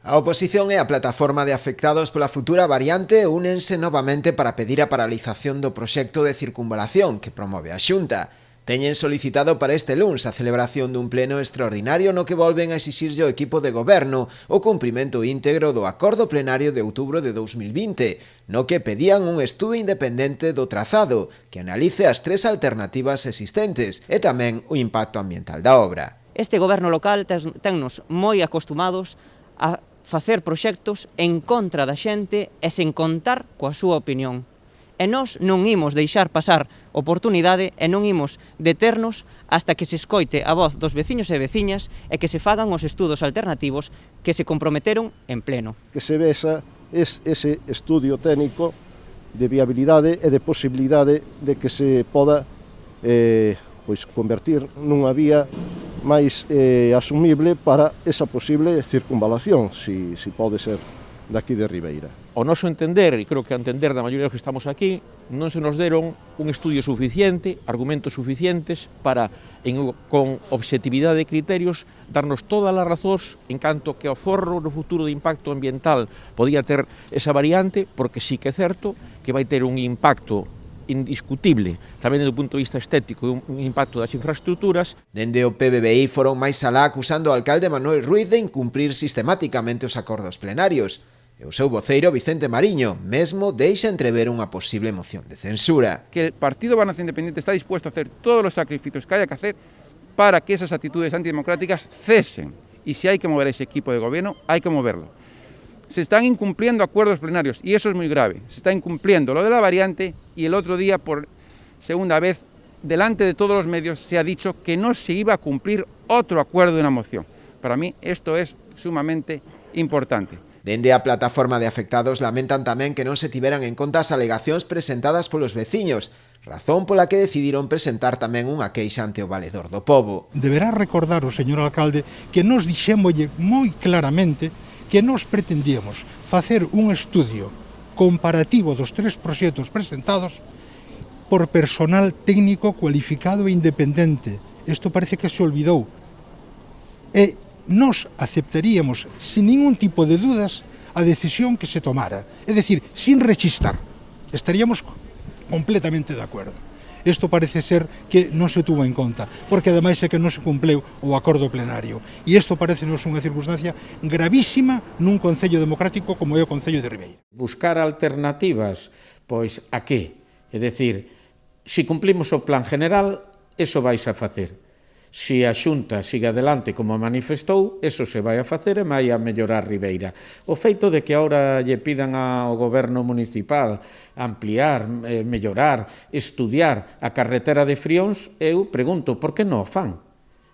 A oposición e a plataforma de afectados pola futura variante únense novamente para pedir a paralización do proxecto de circunvalación que promove a Xunta. Teñen solicitado para este luns a celebración dun pleno extraordinario no que volven a exixirlle ao equipo de goberno o cumprimento íntegro do acordo plenario de outubro de 2020, no que pedían un estudo independente do trazado que analice as tres alternativas existentes e tamén o impacto ambiental da obra. Este goberno local tennos moi acostumados a facer proxectos en contra da xente e sen contar coa súa opinión. E nós non imos deixar pasar oportunidade e non imos deternos hasta que se escoite a voz dos veciños e veciñas e que se fagan os estudos alternativos que se comprometeron en pleno. Que se vexa ese estudio técnico de viabilidade e de posibilidade de que se poda convertir nunha vía máis asumible para esa posible circunvalación, si pode ser daqui de Ribeira. Ao noso entender, e creo que a entender da maioría dos que estamos aquí, non se nos deron un estudio suficiente, argumentos suficientes para, con objetividade de criterios, darnos todas as razóns en canto que ao forro no futuro de impacto ambiental podía ter esa variante, porque sí que é certo que vai ter un impacto indiscutible, tamén do punto de vista estético, un impacto das infraestructuras. Dende o PBBI foron máis alá acusando ao alcalde Manuel Ruiz de incumprir sistemáticamente os acordos plenarios. E o seu voceiro Vicente Mariño mesmo deixa entrever unha posible moción de censura. Que el Partido Barnaza Independiente está dispuesto a hacer todos los sacrificios que haya que hacer para que esas actitudes antidemocráticas cesen. Y si hay que mover ese equipo de gobierno, hay que moverlo. Se están incumpliendo acuerdos plenarios y eso es muy grave. Se está incumpliendo lo de la variante y el otro día, por segunda vez, delante de todos los medios, se ha dicho que no se iba a cumplir otro acuerdo de una moción. Para mí esto es sumamente importante. Dende a plataforma de afectados lamentan tamén que non se tiveran en conta as alegacións presentadas polos veciños, razón pola que decidiron presentar tamén unha queixa ante o Valedor do Pobo. Deberá recordar o señor alcalde que nos dixémoslle moi claramente que nós pretendíamos facer un estudio comparativo dos tres proxectos presentados por personal técnico cualificado e independente. Isto parece que se olvidou. E nós aceptaríamos, sin ningún tipo de dudas, a decisión que se tomara. É dicir, sin rechistar. Estaríamos completamente de acordo. Isto parece ser que non se tuvo en conta, porque ademais é que non se cumpleu o acordo plenario. E isto parece-nos unha circunstancia gravísima nun concello democrático como é o Concello de Ribeira. Buscar alternativas, pois a que? É dicir, se cumplimos o plan general, eso vais a facer. Se a Xunta sigue adelante como manifestou, eso se vai a facer e vai a mellorar Ribeira. O feito de que agora lle pidan ao goberno municipal ampliar, mellorar, estudiar a carretera de Frións, eu pregunto, por que non o fan?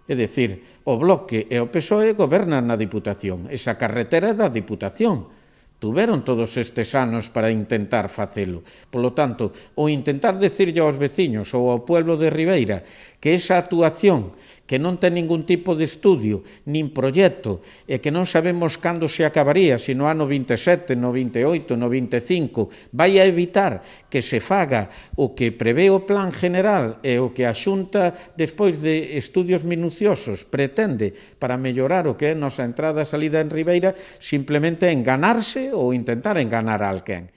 É dicir, o Bloque e o PSOE gobernan na Diputación, esa carretera é da Diputación. Tuveron todos estes anos para intentar facelo. Polo tanto, o intentar decirlle aos veciños ou ao pueblo de Ribeira que esa actuación que non ten ningún tipo de estudio, nin proxecto, e que non sabemos cando se acabaría, se no ano 27, no 28, no 25, vai a evitar que se faga o que prevé o plan general e o que a Xunta, despois de estudios minuciosos, pretende para mellorar o que é a nosa entrada e salida en Ribeira, simplemente enganarse ou intentar enganar a alguén.